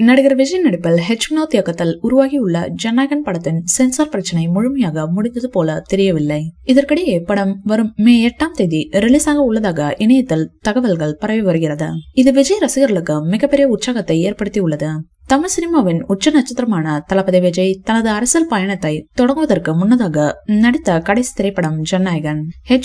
நடிகர் விஜய் நடிப்பில் வினோத் இயக்கத்தில் உருவாகியுள்ள ஜனநாயகன் படத்தின் சென்சார் பிரச்சனை முழுமையாக முடிந்தது போல தெரியவில்லை. இதற்கிடையே படம் வரும் மே 8ஆம் தேதி ரிலீஸ் ஆக உள்ளதாக இணையத்தில் தகவல்கள் பரவி வருகிறது. இது விஜய் ரசிகர்களுக்கு மிகப்பெரிய உற்சாகத்தை ஏற்படுத்தியுள்ளது. தமிழ் சினிமாவின் உச்ச நட்சத்திரமான தளபதி விஜய் தனது அரசியல் பயணத்தை தொடங்குவதற்கு முன்னதாக நடித்த கடைசி திரைப்படம் ஜனநாயகன்.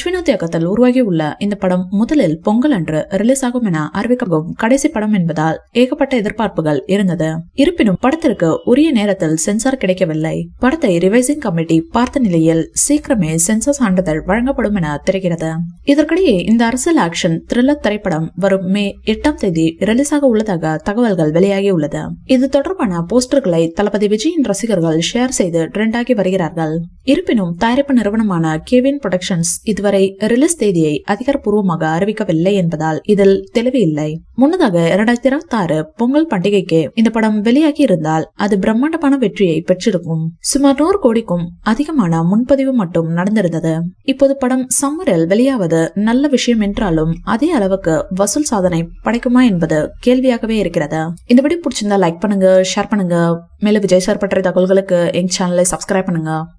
வினோத் இயக்கத்தில் உருவாகியுள்ள இந்த படம் முதலில் பொங்கல் அன்று ரிலீஸ் ஆகும் என அறிவிக்கும் கடைசி படம் என்பதால் ஏகப்பட்ட எதிர்பார்ப்புகள் இருந்தது. இருப்பினும் படத்திற்கு உரிய நேரத்தில் சென்சார் கிடைக்கவில்லை. படத்தை ரிவைசிங் கமிட்டி பார்த்த நிலையில் சீக்கிரமே சென்சார் சான்றிதழ் வழங்கப்படும் என தெரிகிறது. இதற்கிடையே இந்த அரசியல் ஆக்ஷன் த்ரில்லர் திரைப்படம் வரும் மே 8ஆம் தேதி ரிலீஸ் ஆக உள்ளதாக தகவல்கள் வெளியாகியுள்ளது. இது தொடர்பான போஸ்டர்களை தளபதி விஜயின் ரசிகர்கள் ஷேர் செய்து ட்ரெண்ட் ஆகி வருகிறார்கள். இருப்பினும் தயாரிப்பு நிறுவனமான கேவின் புரொடக்ஷன்ஸ் இதுவரை ரிலீஸ் தேதியை அதிகாரப்பூர்வமாக அறிவிக்கவில்லை என்பதால் இதில் தெளிவு இல்லை. முன்னதாக 2026 பொங்கல் பண்டிகைக்கு இந்த படம் வெளியாகி இருந்தால் அது பிரம்மாண்டமான வெற்றியை பெற்றிருக்கும். சுமார் 100 கோடிக்கும் அதிகமான முன்பதிவு மட்டும் நடந்திருந்தது. இப்போது படம் சம்மரில் வெளியாவது நல்ல விஷயம் என்றாலும் அதே அளவுக்கு வசூல் சாதனை படைக்குமா என்பது கேள்வியாகவே இருக்கிறது. இந்த வீடியோ பிடிச்சிருந்தா லைக் பண்ணுங்க, ஷேர் பண்ணுங்க. மேலும் விஜய் சார் பற்றிய தகவல்களுக்கு எங்க சேனலை சப்ஸ்கிரைப் பண்ணுங்க.